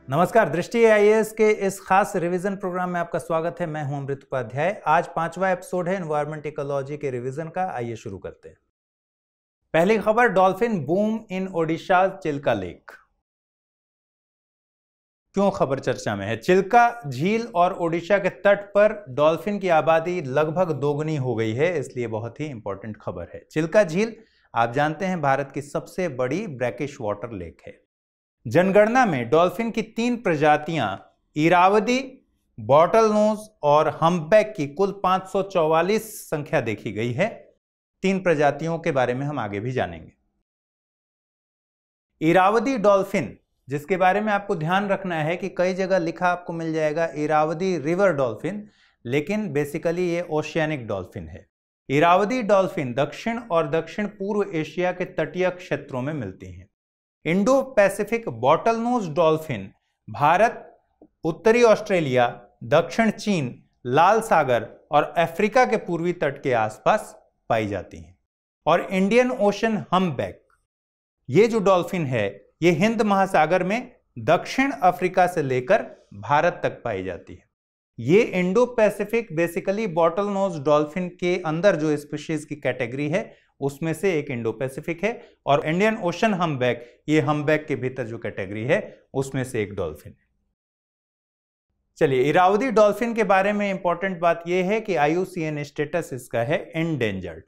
नमस्कार, दृष्टि आईएएस के इस खास रिवीजन प्रोग्राम में आपका स्वागत है। मैं हूं अमृत उपाध्याय। आज 5वां एपिसोड है एनवायरमेंट इकोलॉजी के रिवीजन का। आइए शुरू करते हैं। पहली खबर, dolphin boom in Odisha Chilika lake. क्यों खबर चर्चा में है? चिल्का झील और ओडिशा के तट पर डॉल्फिन की आबादी लगभग दोगुनी हो गई है, इसलिए बहुत ही इंपॉर्टेंट खबर है। चिल्का झील आप जानते हैं भारत की सबसे बड़ी ब्रैकिश वाटर लेक है। जनगणना में डॉल्फिन की 3 प्रजातियां इरावदी, बॉटल नोज और हम्पबैक की कुल 544 संख्या देखी गई है। 3 प्रजातियों के बारे में हम आगे भी जानेंगे। इरावदी डॉल्फिन, जिसके बारे में आपको ध्यान रखना है कि कई जगह लिखा आपको मिल जाएगा इरावदी रिवर डॉल्फिन, लेकिन बेसिकली ये ओशियानिक डॉल्फिन है। इरावदी डॉल्फिन दक्षिण और दक्षिण पूर्व एशिया के तटीय क्षेत्रों में मिलती हैं। Indo Pacific bottle nose dolphin Bharat, उत्तरी ऑस्ट्रेलिया, दक्षिण चीन, लाल सागर और अफ्रीका के पूर्वी तट के आसपास पाई जाती हैं। और इंडियन ओशन हम्पबैक, ये जो डॉल्फिन है ये हिंद महासागर में दक्षिण अफ्रीका से लेकर भारत तक पाई जाती है। ये Indo Pacific basically bottle nose dolphin के अंदर जो स्पीशीज की कैटेगरी है उसमें से एक इंडो पैसिफिक है, और इंडियन ओशन हम्पबैक ये हम्पबैक के भीतर जो कैटेगरी है उसमें से एक डॉल्फिन है। चलिए, इरावदी डॉल्फिन के बारे में इंपॉर्टेंट बात यह है कि IUCN स्टेटस इसका है एंडेंजर्ड।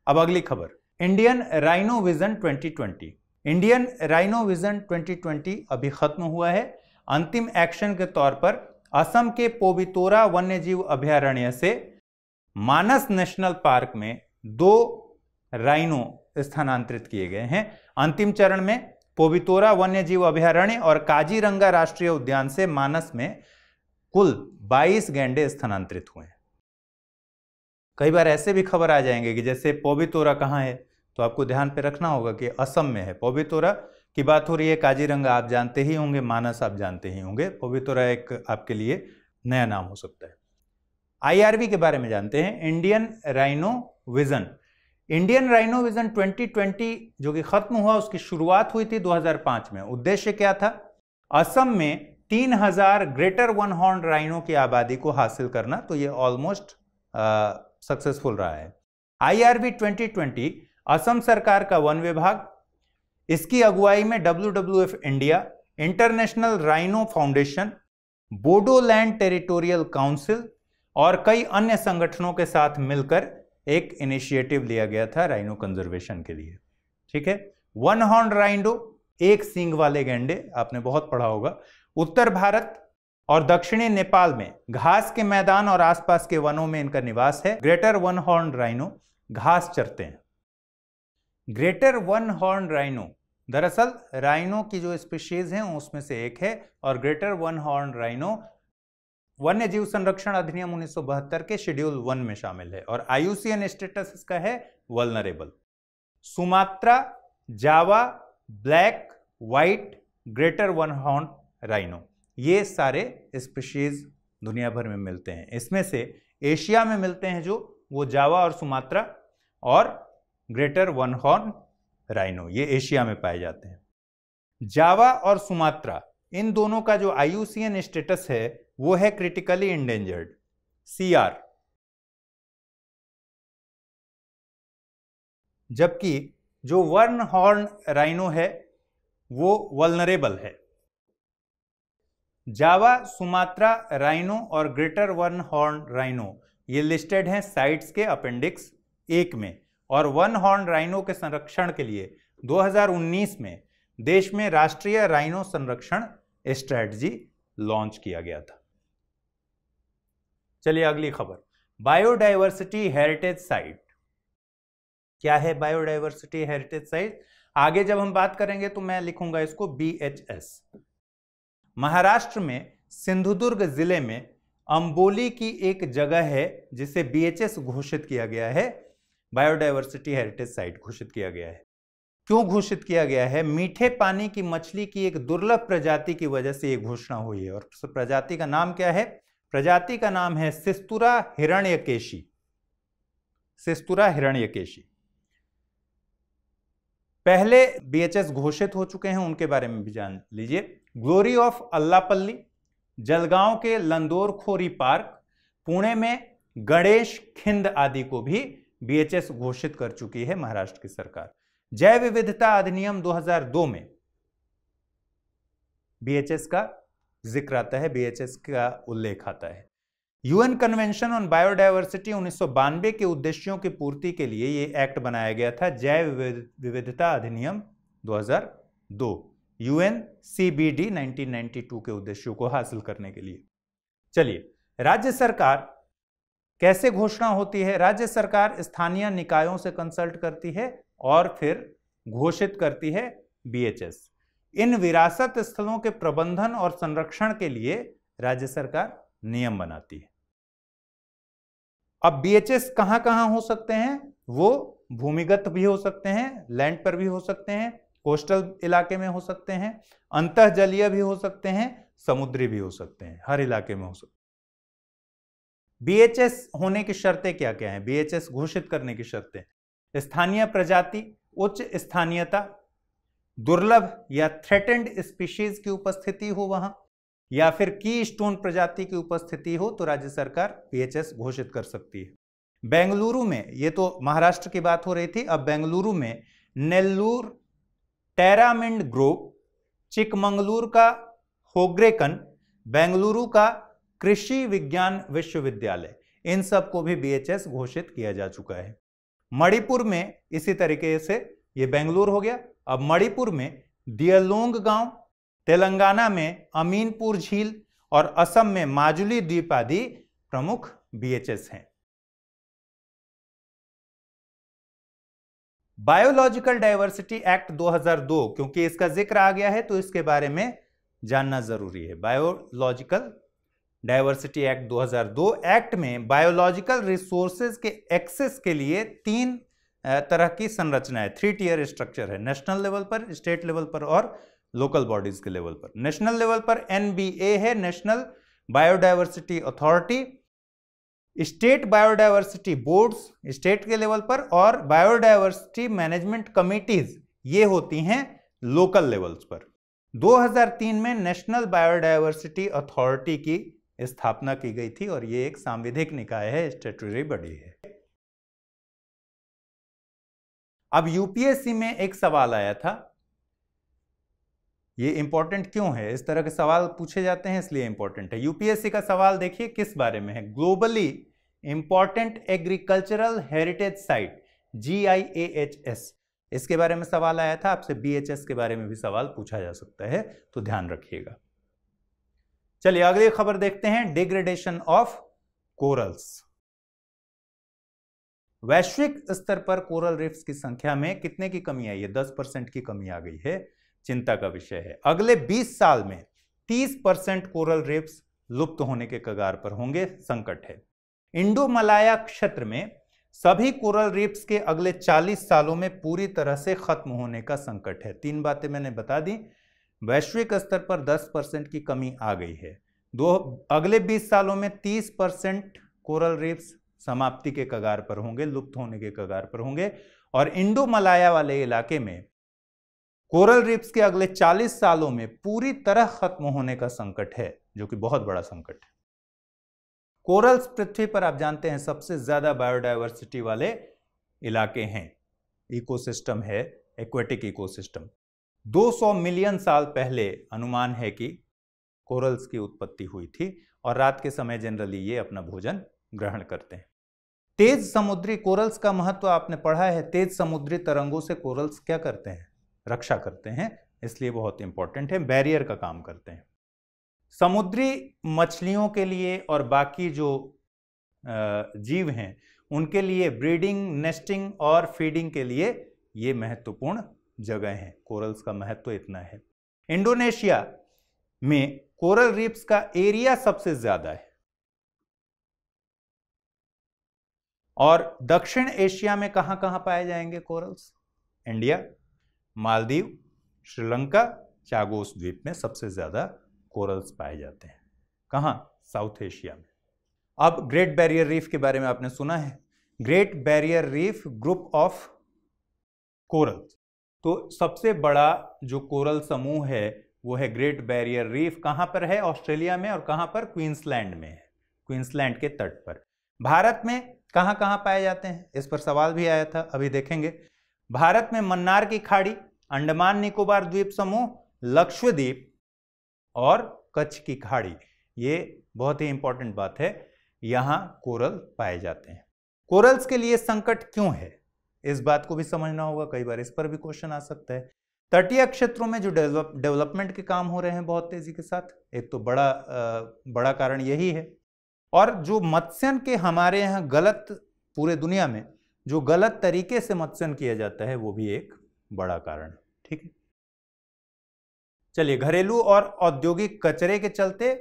अब अगली खबर, Indian rhino vision 2020। Indian rhino vision 2020 अभी खत्म हुआ है। अंतिम एक्शन के तौर पर असम के पोबितोरा वन्यजीव अभयारण्य से मानस नेशनल पार्क में 2 राइनो स्थानांतरित किए गए हैं। अंतिम चरण में पोबितोरा वन्यजीव अभयारण्य और काजीरंगा राष्ट्रीय उद्यान से मानस में कुल 22 गैंडे स्थानांतरित हुए हैं। कई बार ऐसे भी खबर आ जाएंगे कि जैसे पोबितोरा कहां है, तो आपको ध्यान पे रखना होगा कि असम में है। पोबितोरा की बात हो रही है, काजीरंगा आप जानते ही होंगे, मानस आप जानते ही होंगे, पोबितोरा एक आपके लिए नया नाम हो सकता है। IRV के बारे में जानते हैं, Indian rhino vision. Indian rhino vision 2020 जो कि खत्म हुआ, उसकी शुरुआत हुई थी 2005 में। उद्देश्य क्या था? असम में 3000 ग्रेटर वन हॉर्न राइनो की आबादी को हासिल करना, तो ये ऑलमोस्ट सक्सेसफुल रहा है। IRV 2020 असम सरकार का वन विभाग, इसकी अगुवाई में WWF India, international rhino foundation, Bodoland territorial council और कई अन्य संगठनों के साथ मिलकर एक इनिशिएटिव लिया गया था राइनो कंजर्वेशन के लिए। ठीक है, वन हॉर्न राइनो, एक सींग वाले गैंडे, आपने बहुत पढ़ा होगा। उत्तर भारत और दक्षिणी नेपाल में घास के मैदान और आसपास के वनों में इनका निवास है। ग्रेटर वन हॉर्न राइनो घास चरते हैं। ग्रेटर वन हॉर्न राइनो दरअसल राइनो की जो स्पीशीज हैं उसमें से एक है, और ग्रेटर वन हॉर्न राइनो वन्य जीव संरक्षण अधिनियम 1972 के शेड्यूल 1 में शामिल है, और IUCN स्टेटस इसका है vulnerable. Sumatra, Java, black, white, greater one horn rhino, ये सारे स्पीशीज दुनिया भर में मिलते हैं। इसमें से एशिया में मिलते हैं जो वो जावा और सुमात्रा, और ग्रेटर वन हॉर्न राइनो ये एशिया में पाए जाते हैं। जावा और सुमात्रा, इन दोनों का जो IUCN स्टेटस है वो है क्रिटिकली इंडेंजर्ड, CR, जबकि जो वन हॉर्न राइनो है वो वल्नरेबल है। जावा, सुमात्रा राइनो और ग्रेटर वन हॉर्न राइनो ये लिस्टेड हैं साइट्स के अपेंडिक्स 1 में, और वन हॉर्न राइनो के संरक्षण के लिए 2019 में देश में राष्ट्रीय राइनो संरक्षण स्ट्रेटजी लॉन्च किया गया था। चलिए अगली खबर, बायोडायवर्सिटी हेरिटेज साइट। क्या है बायोडायवर्सिटी हेरिटेज साइट? आगे जब हम बात करेंगे तो मैं लिखूंगा इसको BHS। महाराष्ट्र में सिंधुदुर्ग जिले में अंबोली की एक जगह है जिसे BHS घोषित किया गया है, बायोडायवर्सिटी हेरिटेज साइट घोषित किया गया है। क्यों घोषित किया गया है? मीठे पानी की मछली की एक दुर्लभ प्रजाति की वजह से यह घोषणा हुई है, और प्रजाति का नाम क्या है? प्रजाति का नाम है सिस्तुरा हिरण्यकेशी। सिस्तुरा हिरण्यकेशी। पहले बीएचएस घोषित हो चुके हैं, उनके बारे में भी जान लीजिए। ग्लोरी ऑफ अल्लापल्ली, जलगांव के लंदोरखोरी पार्क, पुणे में गणेश खिंड आदि को भी बीएचएस घोषित कर चुकी है महाराष्ट्र की सरकार। जैव विविधता अधिनियम 2002 में बीएचएस का जिक्र आता है, बीएचएस का उल्लेख आता है। यूएन कन्वेंशन ऑन बायोडायवर्सिटी 1992 के उद्देश्यों की पूर्ति के लिए यह एक्ट बनाया गया था, जैव विविधता अधिनियम 2002, यूएनसीबीडी 1992 के उद्देश्यों को हासिल करने के लिए। चलिए, राज्य सरकार कैसे घोषणा होती है? राज्य सरकार स्थानीय निकायों से कंसल्ट करती है और फिर घोषित करती है बीएचएस। इन विरासत स्थलों के प्रबंधन और संरक्षण के लिए राज्य सरकार नियम बनाती है। अब बीएचएस कहां कहां हो सकते हैं? वो भूमिगत भी हो सकते हैं, लैंड पर भी हो सकते हैं, कोस्टल इलाके में हो सकते हैं, अंतःजलीय भी हो सकते हैं, समुद्री भी हो सकते हैं, हर इलाके में हो सकते हैं। बीएचएस होने की शर्तें क्या क्या हैं? बीएचएस घोषित करने की शर्तें: स्थानीय प्रजाति, उच्च स्थानीयता, दुर्लभ या थ्रेटेंड स्पीशीज की उपस्थिति हो वहां, या फिर की स्टोन प्रजाति की उपस्थिति हो तो राज्य सरकार बीएचएस घोषित कर सकती है। बेंगलुरु में, ये तो महाराष्ट्र की बात हो रही थी, अब बेंगलुरु में नेल्लूर टैरामिंड ग्रोव, चिकमंगलूर का होग्रेकन, बेंगलुरु का कृषि विज्ञान विश्वविद्यालय, इन सब को भी बीएचएस घोषित किया जा चुका है। मणिपुर में इसी तरीके से, ये बेंगलुरु हो गया। अब मणिपुर में दियलोंग गांव, तेलंगाना में अमीनपुर झील और असम में माजुली द्वीप आदि प्रमुख बीएचएस हैं। बायोलॉजिकल डाइवर्सिटी एक्ट 2002, क्योंकि इसका जिक्र आ गया है तो इसके बारे में जानना जरूरी है। बायोलॉजिकल डाइवर्सिटी एक्ट 2002 एक्ट में बायोलॉजिकल रिसोर्सेज के एक्सेस के लिए 3 तरह की संरचना है, 3 टियर स्ट्रक्चर है, नेशनल लेवल पर, स्टेट लेवल पर और लोकल बॉडीज के लेवल पर। नेशनल लेवल पर एनबीए है, national biodiversity authority, state biodiversity boards state के लेवल पर, और बायोडायवर्सिटी मैनेजमेंट कमिटीज ये होती हैं लोकल लेवल्स पर। 2003 में नेशनल बायोडायवर्सिटी अथॉरिटी की स्थापना की गई थी और ये एक सांविधिक निकाय है, स्टैट्यूटरी बॉडी है। अब यूपीएससी में एक सवाल आया था, ये इंपॉर्टेंट क्यों है? इस तरह के सवाल पूछे जाते हैं इसलिए इंपॉर्टेंट है। यूपीएससी का सवाल देखिए किस बारे में है, globally important agricultural heritage site, GIAHS, इसके बारे में सवाल आया था। आपसे बीएचएस के बारे में भी सवाल पूछा जा सकता है, तो ध्यान रखिएगा। चलिए अगली खबर देखते हैं, डिग्रेडेशन ऑफ कोरल्स। वैश्विक स्तर पर कोरल रीफ्स की संख्या में कितने की कमी आई है? 10% की कमी आ गई है, चिंता का विषय है। अगले 20 साल में 30% कोरल रीफ्स लुप्त होने के कगार पर होंगे, संकट है। इंडो मलाया क्षेत्र में सभी कोरल रीफ्स के अगले 40 सालों में पूरी तरह से खत्म होने का संकट है। 3 बातें मैंने बता दी। वैश्विक स्तर पर 10% की कमी आ गई है, अगले 20 सालों में 30% कोरल रीफ्स समाप्ति के कगार पर होंगे, लुप्त होने के कगार पर होंगे, और इंडो मलाया वाले इलाके में कोरल रीफ्स के अगले 40 सालों में पूरी तरह खत्म होने का संकट है, जो कि बहुत बड़ा संकट है। कोरल्स पृथ्वी पर आप जानते हैं सबसे ज्यादा बायोडायवर्सिटी वाले इलाके हैं, इकोसिस्टम है, एक्वेटिक इकोसिस्टम। 200 मिलियन साल पहले अनुमान है कि कोरल्स की उत्पत्ति हुई थी और रात के समय जनरली ये अपना भोजन ग्रहण करते हैं। तेज समुद्री कोरल्स का महत्व आपने पढ़ा है। तेज समुद्री तरंगों से कोरल्स क्या करते हैं? रक्षा करते हैं, इसलिए बहुत इंपॉर्टेंट है, बैरियर का काम करते हैं। समुद्री मछलियों के लिए और बाकी जो जीव हैं उनके लिए ब्रीडिंग, नेस्टिंग और फीडिंग के लिए ये महत्वपूर्ण जगह हैं। कोरल्स का महत्व इतना है। इंडोनेशिया में कोरल रीफ्स का एरिया सबसे ज्यादा है और दक्षिण एशिया में कहां कहां पाए जाएंगे corals? India, Maldives, Sri Lanka, Chagos द्वीप में सबसे ज्यादा कोरल्स पाए जाते हैं। कहां? साउथ एशिया में। अब ग्रेट बैरियर रीफ के बारे में आपने सुना है, great barrier reef group of corals. तो सबसे बड़ा जो कोरल समूह है वो है ग्रेट बैरियर रीफ। कहां पर है? ऑस्ट्रेलिया में। और कहां पर? क्वींसलैंड में है, क्वींसलैंड के तट पर। भारत में कहां कहां पाए जाते हैं, इस पर सवाल भी आया था, अभी देखेंगे। भारत में मन्नार की खाड़ी, अंडमान निकोबार द्वीप समूह, लक्षद्वीप और कच्छ की खाड़ी, ये बहुत ही इंपॉर्टेंट बात है, यहां कोरल पाए जाते हैं। कोरल्स के लिए संकट क्यों है, इस बात को भी समझना होगा, कई बार इस पर भी क्वेश्चन आ सकता है। तटीय क्षेत्रों में जो डेवलपमेंट के काम हो रहे हैं बहुत तेजी के साथ, एक तो बड़ा कारण यही है। और जो मत्स्यन के हमारे यहाँ गलत, पूरे दुनिया में जो गलत तरीके से मत्स्यन किया जाता है वो भी एक बड़ा कारण है। ठीक है, चलिए, घरेलू और औद्योगिक कचरे के चलते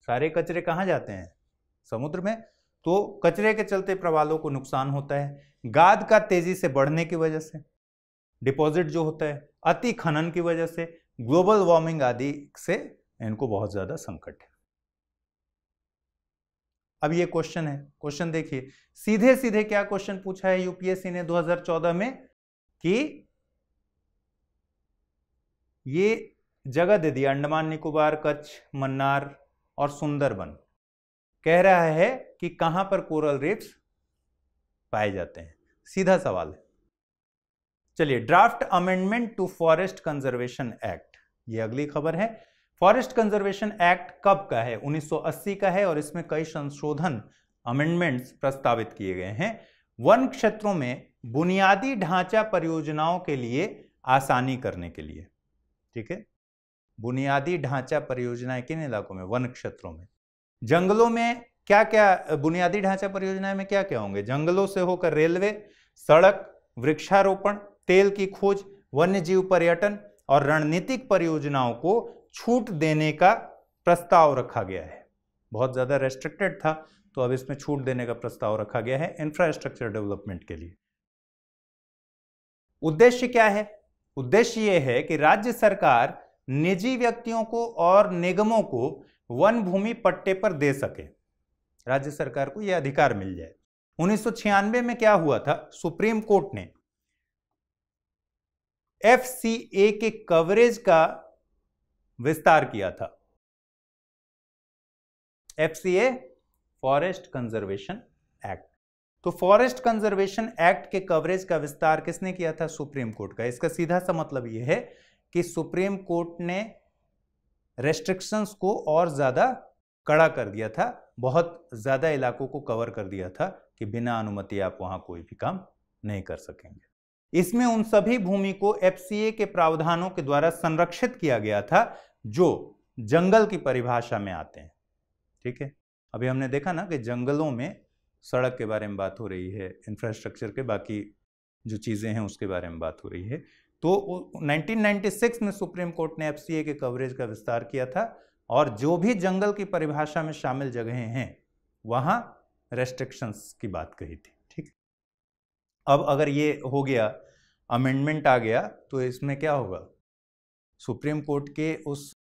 सारे कचरे कहां जाते हैं? समुद्र में। तो कचरे के चलते प्रवालों को नुकसान होता है। गाद का तेजी से बढ़ने की वजह से, डिपॉजिट जो होता है, अति खनन की वजह से, ग्लोबल वार्मिंग आदि से इनको बहुत ज्यादा संकट है। अब ये क्वेश्चन है, क्वेश्चन देखिए, सीधे सीधे क्या क्वेश्चन पूछा है यूपीएससी ने 2014 में कि ये जगह दे दी अंडमान निकोबार, कच्छ, मन्नार और सुंदरबन, कह रहा है कि कहां पर कोरल रीफ्स पाए जाते हैं, सीधा सवाल है। चलिए, draft amendment to forest conservation act, ये अगली खबर है। फॉरेस्ट कंजर्वेशन एक्ट कब का है? 1980 का है और इसमें कई संशोधन, अमेंडमेंट्स प्रस्तावित किए गए हैं वन क्षेत्रों में बुनियादी ढांचा परियोजनाओं के लिए आसानी करने के लिए। ठीक है, बुनियादी ढांचा परियोजनाएं किन इलाकों में? वन क्षेत्रों में। जंगलों में क्या क्या बुनियादी ढांचा परियोजनाएं में क्या क्या होंगे? जंगलों से होकर रेलवे, सड़क, वृक्षारोपण, तेल की खोज, वन्य जीव पर्यटन और रणनीतिक परियोजनाओं को छूट देने का प्रस्ताव रखा गया है। बहुत ज्यादा रेस्ट्रिक्टेड था, तो अब इसमें छूट देने का प्रस्ताव रखा गया है इंफ्रास्ट्रक्चर डेवलपमेंट के लिए। उद्देश्य क्या है? उद्देश्य यह है कि राज्य सरकार निजी व्यक्तियों को और निगमों को वन भूमि पट्टे पर दे सके, राज्य सरकार को यह अधिकार मिल जाए। 1996 में क्या हुआ था? सुप्रीम कोर्ट ने एफसीए के कवरेज का विस्तार किया था। FCA, forest conservation act. तो फॉरेस्ट कंजर्वेशन एक्ट के कवरेज का विस्तार किसने किया था? सुप्रीम कोर्ट का। इसका सीधा सा मतलब यह है कि सुप्रीम कोर्ट ने रेस्ट्रिक्शंस को और ज्यादा कड़ा कर दिया था, बहुत ज्यादा इलाकों को कवर कर दिया था कि बिना अनुमति आप वहां कोई भी काम नहीं कर सकेंगे। इसमें उन सभी भूमि को एफसीए के प्रावधानों के द्वारा संरक्षित किया गया था जो जंगल की परिभाषा में आते हैं। ठीक है, अभी हमने देखा ना कि जंगलों में सड़क के बारे में बात हो रही है, इंफ्रास्ट्रक्चर के बाकी जो चीजें हैं उसके बारे में बात हो रही है। तो 1996 में सुप्रीम कोर्ट ने एफसीए के कवरेज का विस्तार किया था और जो भी जंगल की परिभाषा में शामिल जगहें हैं वहां रेस्ट्रिक्शंस की बात कही थी। ठीक, अब अगर ये हो गया, अमेंडमेंट आ गया, तो इसमें क्या होगा? सुप्रीम कोर्ट के उस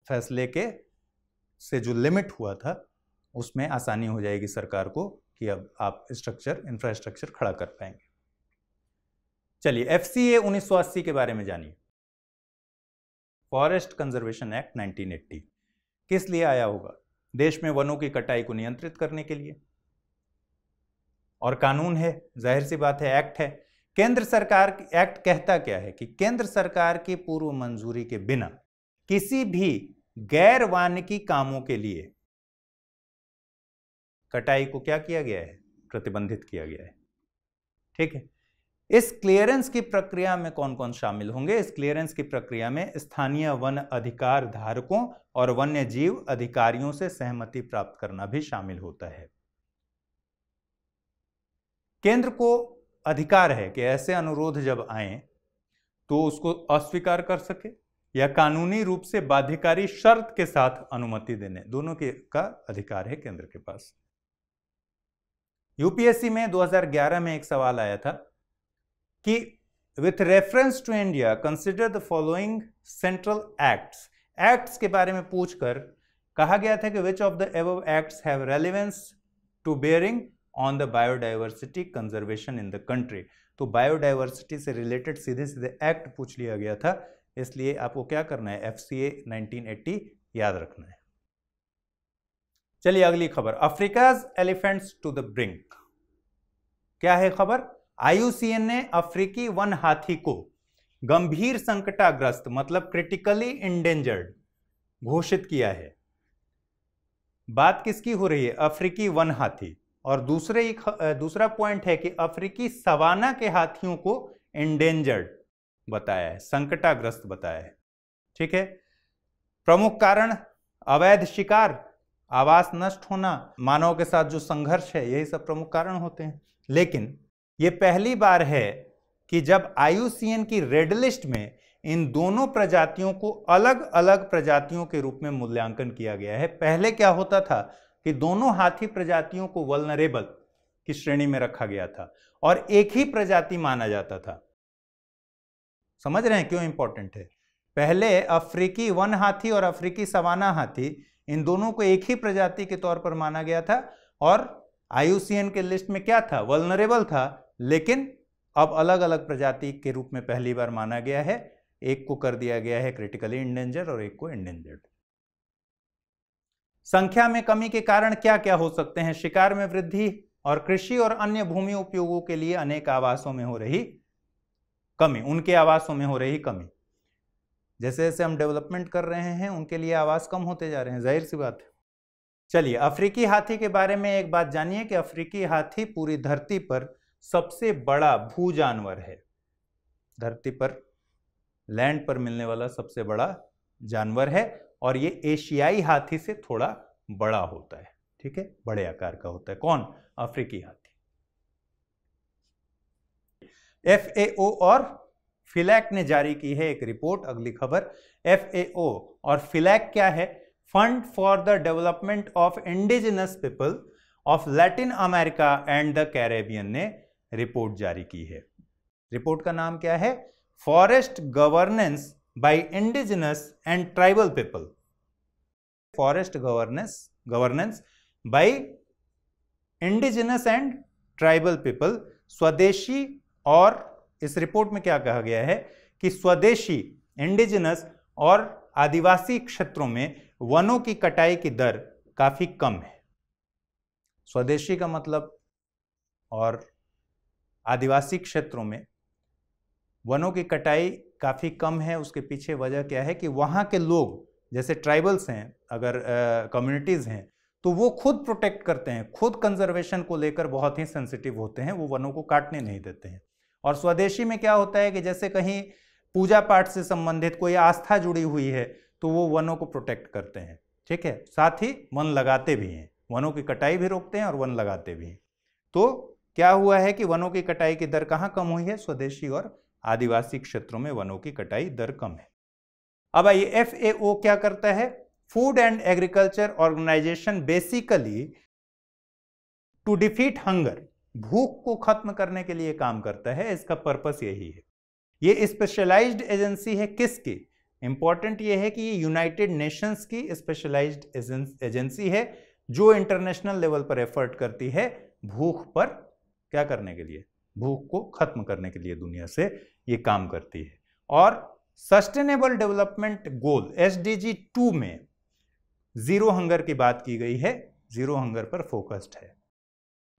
फैसले के से जो लिमिट हुआ था उसमें आसानी हो जाएगी सरकार को कि अब आप इंफ्रास्ट्रक्चर खड़ा कर पाएंगे। चलिए, एफसीए 1980 के बारे में जानिए। फॉरेस्ट कंजर्वेशन एक्ट 1980 किस लिए आया होगा? देश में वनों की कटाई को नियंत्रित करने के लिए, और कानून है, जाहिर सी बात है, एक्ट है। केंद्र सरकार, एक्ट कहता क्या है कि केंद्र सरकार की पूर्व मंजूरी के बिना किसी भी गैर वानिकी कामों के लिए कटाई को क्या किया गया है? प्रतिबंधित किया गया है। ठीक है, इस क्लियरेंस की प्रक्रिया में कौन कौन शामिल होंगे? इस क्लियरेंस की प्रक्रिया में स्थानीय वन अधिकार धारकों और वन्य जीव अधिकारियों से सहमति प्राप्त करना भी शामिल होता है। केंद्र को अधिकार है कि ऐसे अनुरोध जब आए तो उसको अस्वीकार कर सके या कानूनी रूप से बाध्यकारी शर्त के साथ अनुमति देने, दोनों के का अधिकार है केंद्र के पास। यूपीएससी में 2011 में एक सवाल आया था कि with reference to India consider the following central acts के बारे में पूछकर कहा गया था कि which of the above acts have relevance to bearing on the biodiversity conservation in the country. तो बायोडाइवर्सिटी से रिलेटेड सीधे सीधे एक्ट पूछ लिया गया था, इसलिए आपको क्या करना है, FCA 1980 याद रखना है। चलिए अगली खबर, Africa's elephants to the brink. क्या है खबर? IUCN ने अफ्रीकी वन हाथी को गंभीर संकटाग्रस्त मतलब क्रिटिकली इंडेंजर्ड घोषित किया है। बात किसकी हो रही है? अफ्रीकी वन हाथी। और दूसरा पॉइंट है कि अफ्रीकी सवाना के हाथियों को इंडेंजर्ड बताया है, संकटाग्रस्त बताया है। ठीक है। प्रमुख कारण अवैध शिकार, आवास नष्ट होना, मानव के साथ जो संघर्ष है, यही सब प्रमुख कारण होते हैं। लेकिन यह पहली बार है कि जब IUCN की रेड लिस्ट में इन दोनों प्रजातियों को अलग अलग प्रजातियों के रूप में मूल्यांकन किया गया है। पहले क्या होता था कि दोनों हाथी प्रजातियों को वल्नरेबल की श्रेणी में रखा गया था और एक ही प्रजाति माना जाता था। समझ रहे हैं क्यों इंपॉर्टेंट है? पहले अफ्रीकी वन हाथी और अफ्रीकी सवाना हाथी, इन दोनों को एक ही प्रजाति के तौर पर माना गया था और IUCN के लिस्ट में क्या था? वल्नरेबल था। लेकिन अब अलग अलग प्रजाति के रूप में पहली बार माना गया है। एक को कर दिया गया है क्रिटिकली इंडेंजर्ड और एक को इंडेंजर्ड। संख्या में कमी के कारण क्या क्या हो सकते हैं? शिकार में वृद्धि और कृषि और अन्य भूमि उपयोगों के लिए अनेक आवासों में हो रही कमी, उनके आवासों में हो रही कमी। जैसे जैसे हम डेवलपमेंट कर रहे हैं उनके लिए आवास कम होते जा रहे हैं, जाहिर सी बात है। चलिए अफ्रीकी हाथी के बारे में एक बात जानिए कि अफ्रीकी हाथी पूरी धरती पर सबसे बड़ा भू जानवर है। धरती पर लैंड पर मिलने वाला सबसे बड़ा जानवर है और ये एशियाई हाथी से थोड़ा बड़ा होता है। ठीक है, बड़े आकार का होता है। कौन? अफ्रीकी हाथी। FAO और फिलैक ने जारी की है एक रिपोर्ट। अगली खबर, FAO और फिलैक क्या है? Fund for the development of indigenous people of Latin America and the Caribbean ने रिपोर्ट जारी की है। रिपोर्ट का नाम क्या है? Forest governance by indigenous and tribal people. Forest governance by indigenous and tribal people, स्वदेशी। और इस रिपोर्ट में क्या कहा गया है कि स्वदेशी, इंडिजिनस और आदिवासी क्षेत्रों में वनों की कटाई की दर काफी कम है। स्वदेशी का मतलब और आदिवासी क्षेत्रों में वनों की कटाई काफी कम है। उसके पीछे वजह क्या है कि वहां के लोग, जैसे ट्राइबल्स हैं, अगर कम्युनिटीज हैं, तो वो खुद प्रोटेक्ट करते हैं, खुद कंजर्वेशन को लेकर बहुत ही सेंसिटिव होते हैं, वो वनों को काटने नहीं देते हैं। और स्वदेशी में क्या होता है कि जैसे कहीं पूजा पाठ से संबंधित कोई आस्था जुड़ी हुई है तो वो वनों को प्रोटेक्ट करते हैं। ठीक है, साथ ही वन लगाते भी हैं, वनों की कटाई भी रोकते हैं और वन लगाते भी हैं। तो क्या हुआ है कि वनों की कटाई की दर कहाँ कम हुई है? स्वदेशी और आदिवासी क्षेत्रों में वनों की कटाई दर कम है। अब आइए FAO क्या करता है? Food and agriculture organization basically to defeat hunger, भूख को खत्म करने के लिए काम करता है। इसका पर्पस यही है। ये स्पेशलाइज्ड एजेंसी है किसकी? इंपॉर्टेंट ये है कि ये यूनाइटेड नेशंस की स्पेशलाइज्ड एजेंसी है जो इंटरनेशनल लेवल पर एफर्ट करती है भूख पर क्या करने के लिए? भूख को खत्म करने के लिए दुनिया से ये काम करती है। और सस्टेनेबल डेवलपमेंट गोल SDG 2 में जीरो हंगर की बात की गई है, जीरो हंगर पर फोकस्ड है।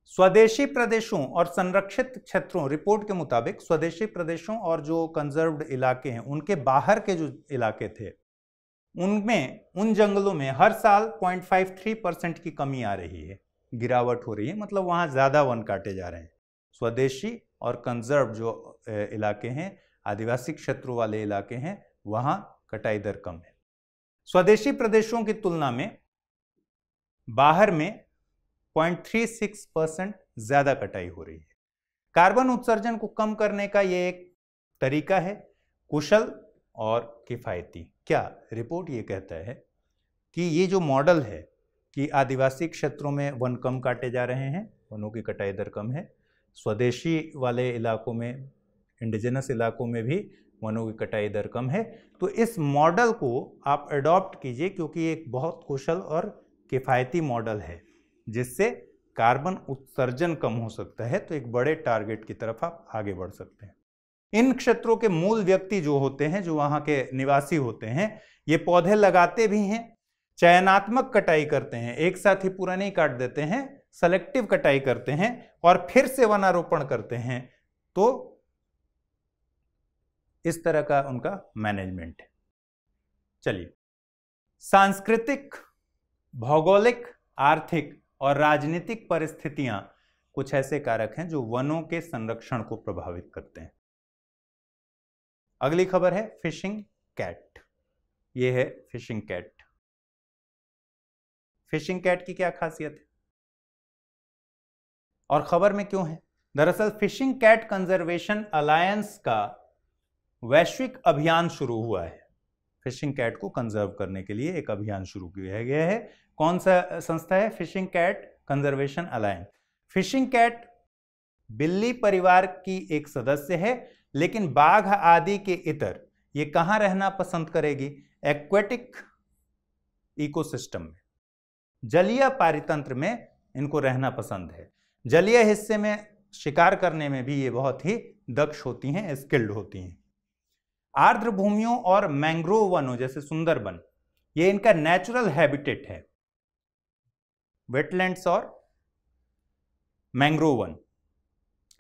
स्वदेशी प्रदेशों और संरक्षित क्षेत्रों, रिपोर्ट के मुताबिक स्वदेशी प्रदेशों और जो कंजर्व्ड इलाके हैं उनके बाहर के जो इलाके थे उनमें, उन जंगलों में हर साल 0.53% की कमी आ रही है, गिरावट हो रही है। मतलब वहां ज्यादा वन काटे जा रहे हैं। स्वदेशी और कंजर्व जो इलाके हैं, आदिवासी क्षेत्रों वाले इलाके हैं, वहां कटाई दर कम है। स्वदेशी प्रदेशों की तुलना में बाहर में 0.36% ज्यादा कटाई हो रही है। कार्बन उत्सर्जन को कम करने का यह एक तरीका है, कुशल और किफायती। क्या रिपोर्ट ये कहता है कि ये जो मॉडल है कि आदिवासी क्षेत्रों में वन कम काटे जा रहे हैं, वनों की कटाई दर कम है, स्वदेशी वाले इलाकों में, इंडिजिनस इलाकों में भी वनों की कटाई दर कम है। तो इस मॉडल को आप अडॉप्ट कीजिए क्योंकि एक बहुत कुशल और किफायती मॉडल है जिससे कार्बन उत्सर्जन कम हो सकता है, तो एक बड़े टारगेट की तरफ आप आगे बढ़ सकते हैं। इन क्षेत्रों के मूल व्यक्ति जो होते हैं, जो वहां के निवासी होते हैं, ये पौधे लगाते भी हैं, चयनात्मक कटाई करते हैं, एक साथ ही पूरा नहीं काट देते हैं, सेलेक्टिव कटाई करते हैं और फिर से वनारोपण करते हैं। तो इस तरह का उनका मैनेजमेंट है। चलिए, सांस्कृतिक, भौगोलिक, आर्थिक और राजनीतिक परिस्थितियां कुछ ऐसे कारक हैं जो वनों के संरक्षण को प्रभावित करते हैं। अगली खबर है फिशिंग कैट। यह है फिशिंग कैट। फिशिंग कैट की क्या खासियत है और खबर में क्यों है? दरअसल फिशिंग कैट कंजर्वेशन अलायंस का वैश्विक अभियान शुरू हुआ है। फिशिंग कैट को कंजर्व करने के लिए एक अभियान शुरू किया गया है। कौन सा संस्था है? Fishing cat conservation alliance. Fishing cat बिल्ली परिवार की एक सदस्य है, लेकिन बाघ आदि के इतर ये कहां रहना पसंद करेगी? एक्वेटिक इकोसिस्टम में, जलीय पारितंत्र में इनको रहना पसंद है। जलीय हिस्से में शिकार करने में भी ये बहुत ही दक्ष होती हैं, स्किल्ड होती हैं। आर्द्र भूमियों और मैंग्रोव वनों जैसे सुंदरबन, ये इनका नेचुरल हैबिटेट है। वेटलैंड्स और मैंग्रोव वन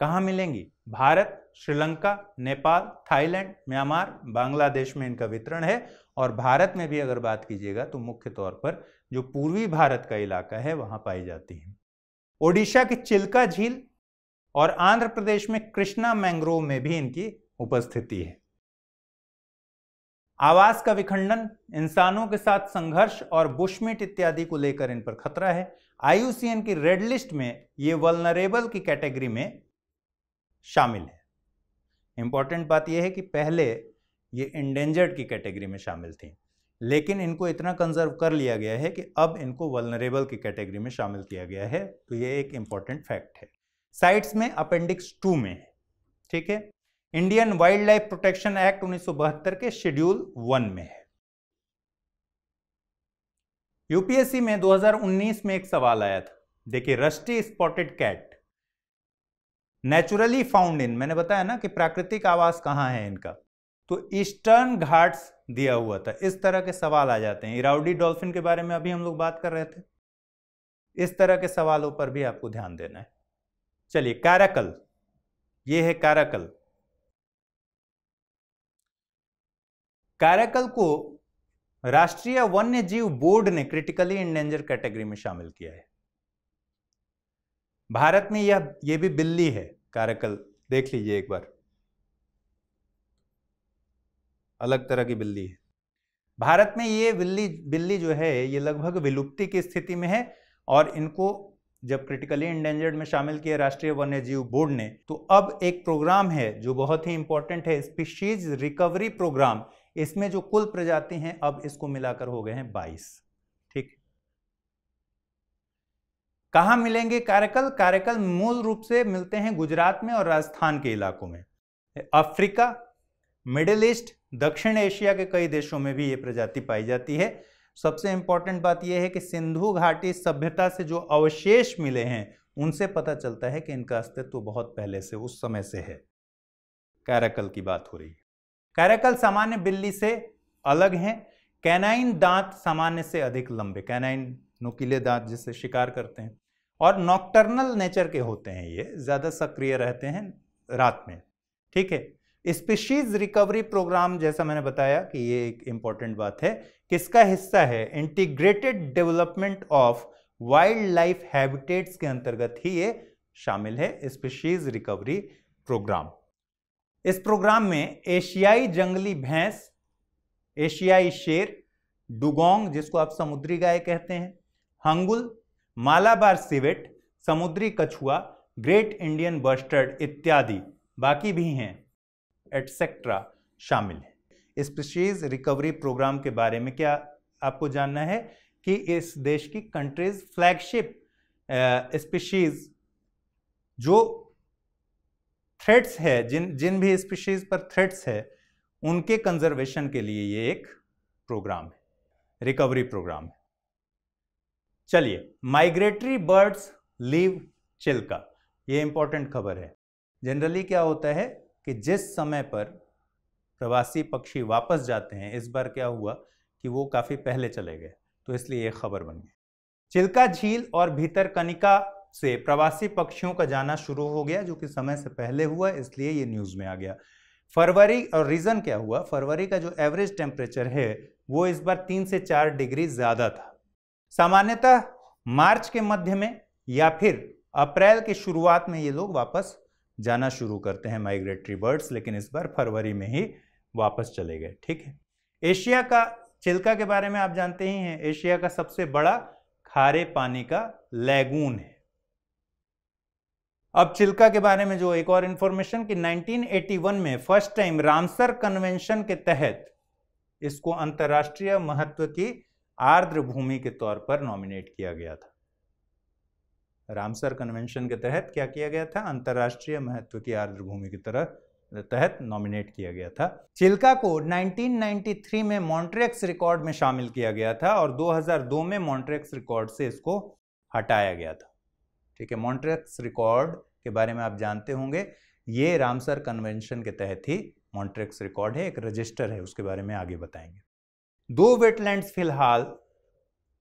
कहां मिलेंगी? भारत, श्रीलंका, नेपाल, थाईलैंड, म्यांमार, बांग्लादेश में इनका वितरण है। और भारत में भी अगर बात कीजिएगा तो मुख्य तौर पर जो पूर्वी भारत का इलाका है वहां पाई जाती है। ओडिशा की चिल्का झील और आंध्र प्रदेश में कृष्णा मैंग्रोव में भी इनकी उपस्थिति है। आवास का विखंडन, इंसानों के साथ संघर्ष और बुशमीट इत्यादि को लेकर इन पर खतरा है। IUCN की रेड लिस्ट में ये वल्नरेबल की कैटेगरी में शामिल है। इंपॉर्टेंट बात यह है कि पहले ये इंडेंजर्ड की कैटेगरी में शामिल थी, लेकिन इनको इतना कंजर्व कर लिया गया है कि अब इनको वल्नरेबल की कैटेगरी में शामिल किया गया है। तो ये एक इंपॉर्टेंट फैक्ट है। साइट्स में अपेंडिक्स 2 में है। ठीक है। Indian wild life protection act 1972 के शेड्यूल 1 में है। यूपीएससी में 2019 में एक सवाल आया था। देखिए, rusty spotted cat naturally found in, मैंने बताया ना कि प्राकृतिक आवास कहां है इनका, तो ईस्टर्न घाट्स दिया हुआ था। इस तरह के सवाल आ जाते हैं। इरावडी डॉल्फिन के बारे में अभी हम लोग बात कर रहे थे। इस तरह के सवालों पर भी आपको ध्यान देना है। चलिए, काराकल, ये है काराकल। काराकल को राष्ट्रीय वन्य जीव बोर्ड ने क्रिटिकली इंडेंजर कैटेगरी में शामिल किया है। भारत में ये भी बिल्ली है काराकल, देख लीजिए एक बार, अलग तरह की बिल्ली है। भारत में ये बिल्ली जो है ये लगभग विलुप्ति की स्थिति में है और इनको जब क्रिटिकली इंडेंजर्ड में शामिल किया राष्ट्रीय वन्य जीव बोर्ड ने, तो अब एक प्रोग्राम है जो बहुत ही इंपॉर्टेंट है, स्पीशीज रिकवरी प्रोग्राम। इसमें जो कुल प्रजाति हैं अब इसको मिलाकर हो गए हैं 22। ठीक। कहां मिलेंगे काराकल? काराकल मूल रूप से मिलते हैं गुजरात में और राजस्थान के इलाकों में। अफ्रीका, मिडिल ईस्ट, दक्षिण एशिया के कई देशों में भी ये प्रजाति पाई जाती है। सबसे इंपॉर्टेंट बात यह है कि सिंधु घाटी सभ्यता से जो अवशेष मिले हैं उनसे पता चलता है कि इनका अस्तित्व बहुत पहले से, उस समय से है। काराकल की बात हो रही है। काराकल सामान्य बिल्ली से अलग हैं। कैनाइन दांत सामान्य से अधिक लंबे, कैनाइन नुकीले दांत जिससे शिकार करते हैं, और नॉक्टर्नल नेचर के होते हैं। ये ज्यादा सक्रिय रहते हैं रात में। ठीक है। स्पीशीज रिकवरी प्रोग्राम, जैसा मैंने बताया कि ये एक इंपॉर्टेंट बात है, किसका हिस्सा है? Integrated development of wild life habitats के अंतर्गत ही ये शामिल है, स्पीशीज रिकवरी प्रोग्राम। इस प्रोग्राम में एशियाई जंगली भैंस, एशियाई शेर, डुगोंग जिसको आप समुद्री गाय कहते हैं, हंगुल, मालाबार सिवेट, समुद्री कछुआ, ग्रेट इंडियन बस्टर्ड इत्यादि, बाकी भी हैं, एटसेट्रा शामिल है। स्पीशीज रिकवरी प्रोग्राम के बारे में क्या आपको जानना है कि इस देश की कंट्रीज फ्लैगशिप स्पीशीज जो थ्रेट्स है, जिन भी स्पीशीज पर थ्रेट्स है, उनके कंजर्वेशन के लिए ये एक प्रोग्राम है, रिकवरी प्रोग्राम है। चलिए, माइग्रेटरी बर्ड्स लीव चिल्का। ये इंपॉर्टेंट खबर है। जनरली क्या होता है कि जिस समय पर प्रवासी पक्षी वापस जाते हैं, इस बार क्या हुआ कि वो काफी पहले चले गए, तो इसलिए ये खबर बन गई। चिल्का झील और भीतरकनिका से प्रवासी पक्षियों का जाना शुरू हो गया, जो कि समय से पहले हुआ, इसलिए ये न्यूज में आ गया। फरवरी, और रीजन क्या हुआ, फरवरी का जो एवरेज टेम्परेचर है वो इस बार 3 से 4 डिग्री ज्यादा था। सामान्यतः मार्च के मध्य में या फिर अप्रैल की शुरुआत में ये लोग वापस जाना शुरू करते हैं माइग्रेटरी बर्ड्स, लेकिन इस बार फरवरी में ही वापस चले गए। ठीक है। एशिया का चिल्का के बारे में आप जानते ही हैं, एशिया का सबसे बड़ा खारे पानी का लैगून है। अब चिल्का के बारे में जो एक और इंफॉर्मेशन कि 1981 में फर्स्ट टाइम रामसर कन्वेंशन के तहत इसको अंतर्राष्ट्रीय महत्व की आर्द्र भूमि के तौर पर नॉमिनेट किया गया था। रामसर कन्वेंशन के तहत क्या किया गया था, अंतर्राष्ट्रीय महत्व की आर्द्र भूमि की तहत नॉमिनेट किया गया था। चिल्का को 1993 में मॉन्ट्रेक्स रिकॉर्ड में शामिल किया गया था और 2002 में मॉन्ट्रेक्स रिकॉर्ड से इसको हटाया गया था। ठीक है। मॉन्ट्रेक्स रिकॉर्ड के बारे में आप जानते होंगे, ये रामसर कन्वेंशन के तहत ही मॉन्ट्रेक्स रिकॉर्ड है, एक रजिस्टर है, उसके बारे में आगे बताएंगे। 2 वेटलैंड्स फिलहाल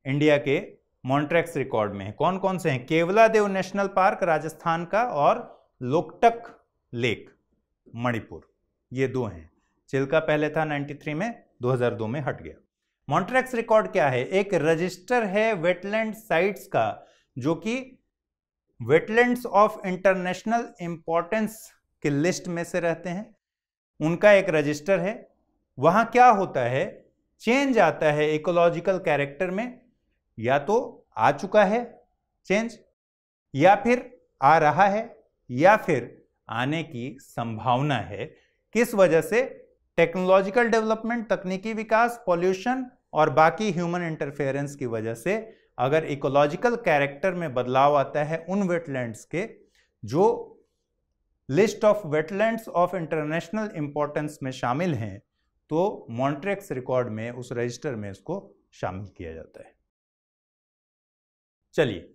इंडिया के मॉन्ट्रेक्स रिकॉर्ड में है। कौन कौन से हैं? केवलादेव नेशनल पार्क राजस्थान का और लोकटक लेक मणिपुर, ये 2 हैं। चिल्का पहले था 93 में, 2002 में हट गया। मॉन्ट्रेक्स रिकॉर्ड क्या है? एक रजिस्टर है वेटलैंड साइट्स का, जो कि वेटलैंड्स ऑफ इंटरनेशनल इंपॉर्टेंस के लिस्ट में से रहते हैं, उनका एक रजिस्टर है। वहां क्या होता है, चेंज आता है इकोलॉजिकल कैरेक्टर में, या तो आ चुका है चेंज, या फिर आ रहा है, या फिर आने की संभावना है। किस वजह से? टेक्नोलॉजिकल डेवलपमेंट, तकनीकी विकास, पॉल्यूशन और बाकी ह्यूमन इंटरफेरेंस की वजह से अगर इकोलॉजिकल कैरेक्टर में बदलाव आता है उन वेटलैंड्स के जो list of wetlands of international importance में शामिल हैं, तो मॉन्ट्रेक्स रिकॉर्ड में उस रजिस्टर में इसको शामिल किया जाता है। चलिए,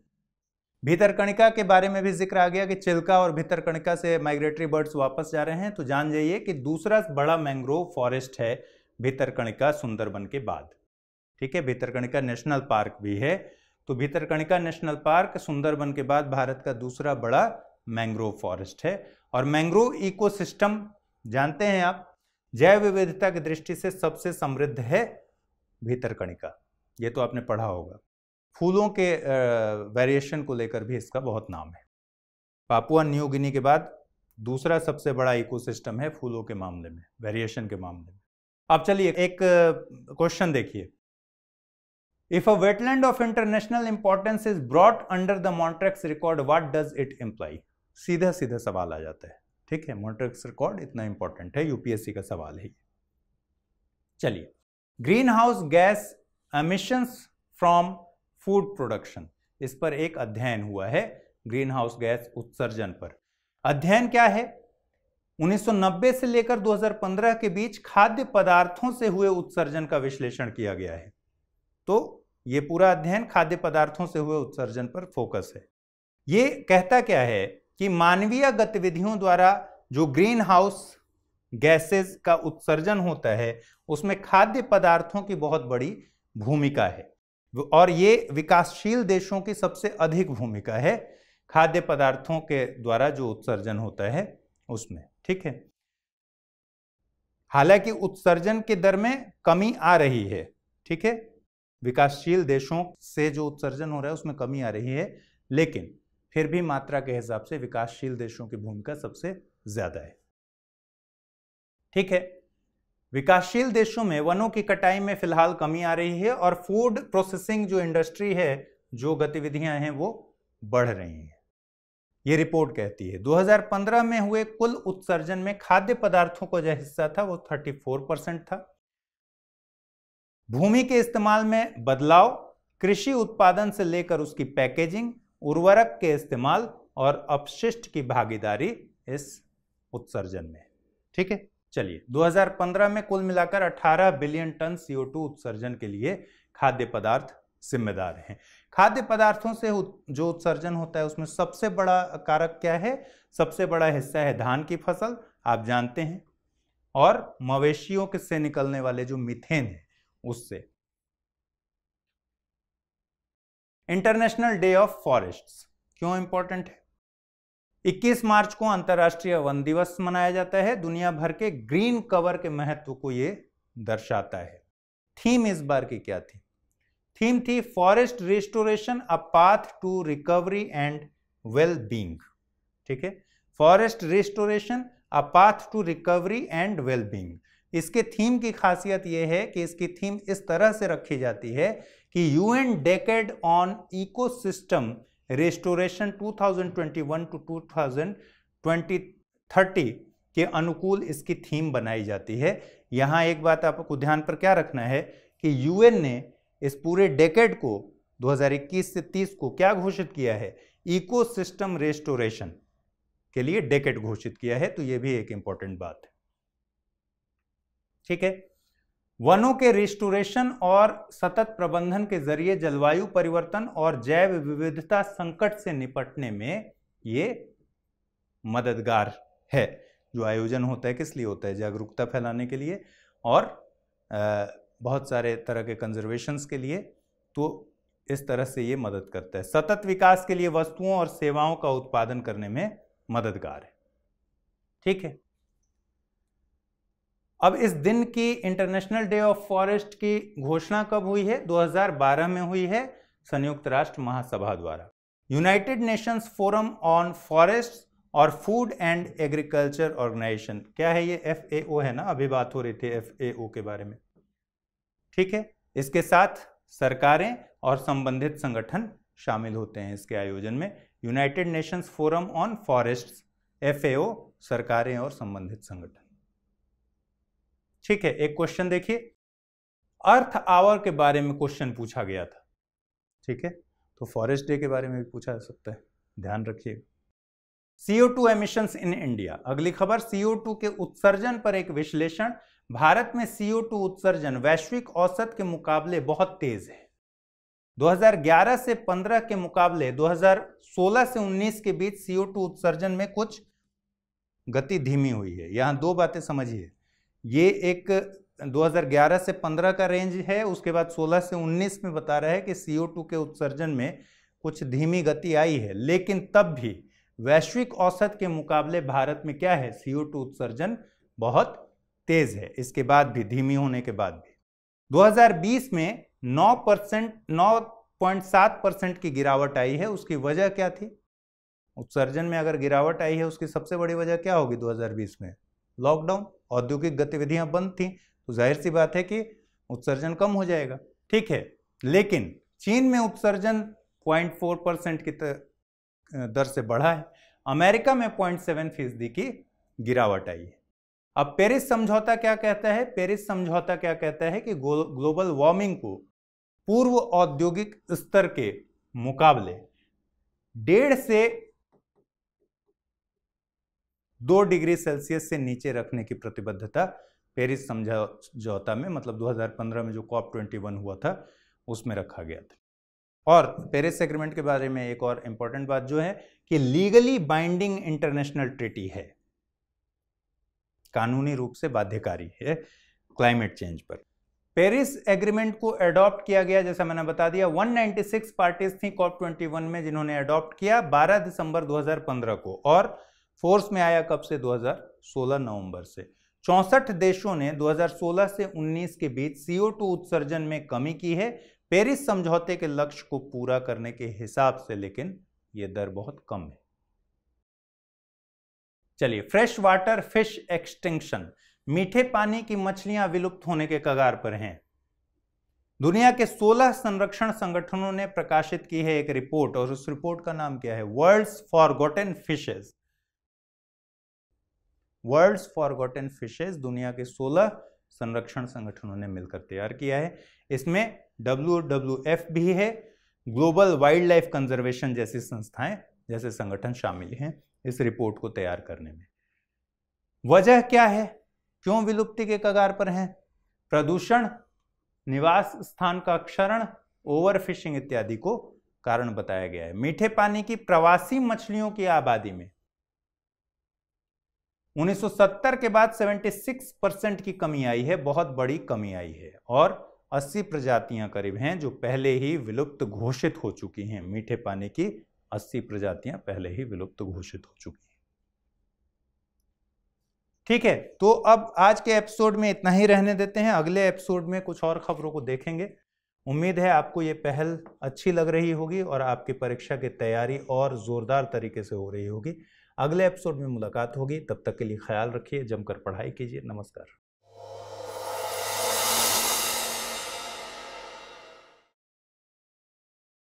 भीतरकनिका के बारे में भी जिक्र आ गया कि चिल्का और भीतरकनिका से माइग्रेटरी बर्ड्स वापस जा रहे हैं, तो जान जाइए कि दूसरा बड़ा मैंग्रोव फॉरेस्ट है भीतरकनिका सुंदरबन के बाद। ठीक है। भीतरकनिका नेशनल पार्क भी है, तो भीतरकनिका नेशनल पार्क सुंदरबन के बाद भारत का दूसरा बड़ा मैंग्रोव फॉरेस्ट है। और मैंग्रोव इकोसिस्टम जानते हैं आप, जैव विविधता की दृष्टि से सबसे समृद्ध है भीतरकनिका, ये तो आपने पढ़ा होगा। फूलों के वेरिएशन को लेकर भी इसका बहुत नाम है। पापुआ न्यू गिनी के बाद दूसरा सबसे बड़ा इकोसिस्टम है फूलों के मामले में, वेरिएशन के मामले में। अब चलिए एक क्वेश्चन देखिए। If a wetland of international importance is brought under the Montreux record, what does it imply? सीधा सीधा सवाल आ जाता है। ठीक है। मॉन्ट्रेक्स रिकॉर्ड इतना इंपॉर्टेंट है, यूपीएससी का सवाल है। चलिए, green house gas emissions from food production, इस पर एक अध्ययन हुआ है, ग्रीन हाउस गैस उत्सर्जन पर। अध्ययन क्या है? 1990 से लेकर 2015 के बीच खाद्य पदार्थों से हुए उत्सर्जन का विश्लेषण किया गया है। तो यह पूरा अध्ययन खाद्य पदार्थों से हुए उत्सर्जन पर फोकस है। यह कहता क्या है कि मानवीय गतिविधियों द्वारा जो ग्रीन हाउस गैसेस का उत्सर्जन होता है, उसमें खाद्य पदार्थों की बहुत बड़ी भूमिका है, और ये विकासशील देशों की सबसे अधिक भूमिका है खाद्य पदार्थों के द्वारा जो उत्सर्जन होता है उसमें। ठीक है। हालांकि उत्सर्जन के दर में कमी आ रही है। ठीक है। विकासशील देशों से जो उत्सर्जन हो रहा है उसमें कमी आ रही है, लेकिन फिर भी मात्रा के हिसाब से विकासशील देशों की भूमिका सबसे ज्यादा है। ठीक है। विकासशील देशों में वनों की कटाई में फिलहाल कमी आ रही है और फूड प्रोसेसिंग जो इंडस्ट्री है, जो गतिविधियां हैं, वो बढ़ रही हैं, ये रिपोर्ट कहती है। 2015 में हुए कुल उत्सर्जन में खाद्य पदार्थों का जो हिस्सा था वो 34% था। भूमि के इस्तेमाल में बदलाव, कृषि उत्पादन से लेकर उसकी पैकेजिंग, उर्वरक के इस्तेमाल और अपशिष्ट की भागीदारी इस उत्सर्जन में। ठीक है। चलिए, 2015 में कुल मिलाकर 18 बिलियन टन CO2 उत्सर्जन के लिए खाद्य पदार्थ जिम्मेदार हैं। खाद्य पदार्थों से जो उत्सर्जन होता है उसमें सबसे बड़ा कारक क्या है? सबसे बड़ा हिस्सा है धान की फसल, आप जानते हैं, और मवेशियों से निकलने वाले जो मीथेन है उससे। इंटरनेशनल डे ऑफ फॉरेस्ट्स क्यों इंपॉर्टेंट है? 21 मार्च को अंतर्राष्ट्रीय वन दिवस मनाया जाता है। दुनिया भर के ग्रीन कवर के महत्व को यह दर्शाता है। थीम इस बार की क्या थी? थीम थी forest restoration a path to recovery and well being. ठीक है, forest restoration a path to recovery and well being. इसके थीम की खासियत यह है कि इसकी थीम इस तरह से रखी जाती है कि UN decade on ecosystem restoration 2021 to 2030 के अनुकूल इसकी थीम बनाई जाती है। यहां एक बात आपको ध्यान पर क्या रखना है कि यूएन ने इस पूरे डेकेड को 2021 से 30 को क्या घोषित किया है? इकोसिस्टम रेस्टोरेशन के लिए डेकेड घोषित किया है। तो यह भी एक इंपॉर्टेंट बात है। ठीक है, वनों के रिस्टोरेशन और सतत प्रबंधन के जरिए जलवायु परिवर्तन और जैव विविधता संकट से निपटने में ये मददगार है। जो आयोजन होता है किस लिए होता है? जागरूकता फैलाने के लिए और बहुत सारे तरह के कंजर्वेशंस के लिए। तो इस तरह से ये मदद करता है। सतत विकास के लिए वस्तुओं और सेवाओं का उत्पादन करने में मददगार है। ठीक है, अब इस दिन की इंटरनेशनल डे ऑफ फॉरेस्ट की घोषणा कब हुई है? 2012 में हुई है संयुक्त राष्ट्र महासभा द्वारा। United Nations forum on forest और फूड एंड एग्रीकल्चर ऑर्गेनाइजेशन, क्या है ये? FAO है ना, अभी बात हो रही थी FAO के बारे में। ठीक है, इसके साथ सरकारें और संबंधित संगठन शामिल होते हैं इसके आयोजन में। United Nations forum on forest, FAO, सरकारें और संबंधित संगठन। ठीक है, एक क्वेश्चन देखिए, अर्थ आवर के बारे में क्वेश्चन पूछा गया था। ठीक है, तो फॉरेस्ट डे के बारे में भी पूछा जा सकता है, ध्यान रखिएगा। CO2 एमिशंस इन इंडिया, अगली खबर, CO2 के उत्सर्जन पर एक विश्लेषण। भारत में CO2 उत्सर्जन वैश्विक औसत के मुकाबले बहुत तेज है। 2011 से 15 के मुकाबले 2016 से 19 के बीच CO2 उत्सर्जन में कुछ गति धीमी हुई है। यहां दो बातें समझिए, ये एक 2011 से 15 का रेंज है, उसके बाद 16 से 19 में बता रहा है कि CO2 के उत्सर्जन में कुछ धीमी गति आई है, लेकिन तब भी वैश्विक औसत के मुकाबले भारत में क्या है? CO2 उत्सर्जन बहुत तेज है, इसके बाद भी, धीमी होने के बाद भी। 2020 में 9.7% की गिरावट आई है। उसकी वजह क्या थी? उत्सर्जन में अगर गिरावट आई है उसकी सबसे बड़ी वजह क्या होगी? 2020 में लॉकडाउन, औद्योगिक गतिविधियां बंद थी, तो जाहिर सी बात है कि उत्सर्जन कम हो जाएगा। ठीक है, लेकिन चीन में उत्सर्जन 0.4% की दर से बढ़ा है। अमेरिका में 0.7% की गिरावट आई है। अब पेरिस समझौता क्या कहता है? पेरिस समझौता क्या कहता है कि ग्लोबल वार्मिंग को पूर्व औद्योगिक स्तर के मुकाबले 1.5 से 2 डिग्री सेल्सियस से नीचे रखने की प्रतिबद्धता पेरिस समझौता में, मतलब 2015 में जो COP21 हुआ था उसमें रखा गया था। और पेरिस एग्रीमेंट के बारे में एक और इंपॉर्टेंट बात जो है कि लीगली बाइंडिंग इंटरनेशनल ट्रीटी है, कानूनी रूप से बाध्यकारी है क्लाइमेट चेंज पर। पेरिस एग्रीमेंट को अडॉप्ट किया गया, जैसा मैंने बता दिया, 196 पार्टीज थी COP21 में जिन्होंने अडॉप्ट किया 12 दिसंबर 2015 को, और फोर्स में आया कब से? 2016 नवंबर से। 64 देशों ने 2016 से 19 के बीच CO2 उत्सर्जन में कमी की है पेरिस समझौते के लक्ष्य को पूरा करने के हिसाब से, लेकिन यह दर बहुत कम है। चलिए, फ्रेश वाटर फिश एक्सटिंक्शन, मीठे पानी की मछलियां विलुप्त होने के कगार पर हैं। दुनिया के 16 संरक्षण संगठनों ने प्रकाशित की है एक रिपोर्ट, और उस रिपोर्ट का नाम क्या है? World's forgotten fishes. World's forgotten fishes दुनिया के 16 संरक्षण संगठनों ने मिलकर तैयार किया है। इसमें WWF भी है, ग्लोबल वाइल्ड लाइफ कंजर्वेशन जैसी संस्थाएं, जैसे संगठन शामिल हैं इस रिपोर्ट को तैयार करने में। वजह क्या है? क्यों विलुप्ति के कगार पर हैं? प्रदूषण, निवास स्थान का क्षरण, ओवरफिशिंग इत्यादि को कारण बताया गया है। मीठे पानी की प्रवासी मछलियों की आबादी में 1970 के बाद 76% की कमी आई है, बहुत बड़ी कमी आई है, और 80 प्रजातियां करीब हैं जो पहले ही विलुप्त घोषित हो चुकी हैं। मीठे पानी की 80 प्रजातियां पहले ही विलुप्त घोषित हो चुकी हैं। ठीक है, तो अब आज के एपिसोड में इतना ही रहने देते हैं। अगले एपिसोड में कुछ और खबरों को देखेंगे। उम्मीद है आपको ये पहल अच्छी लग रही होगी और आपकी परीक्षा की तैयारी और जोरदार तरीके से हो रही होगी। अगले एपिसोड में मुलाकात होगी, तब तक के लिए ख्याल रखिए, जमकर पढ़ाई कीजिए। नमस्कार।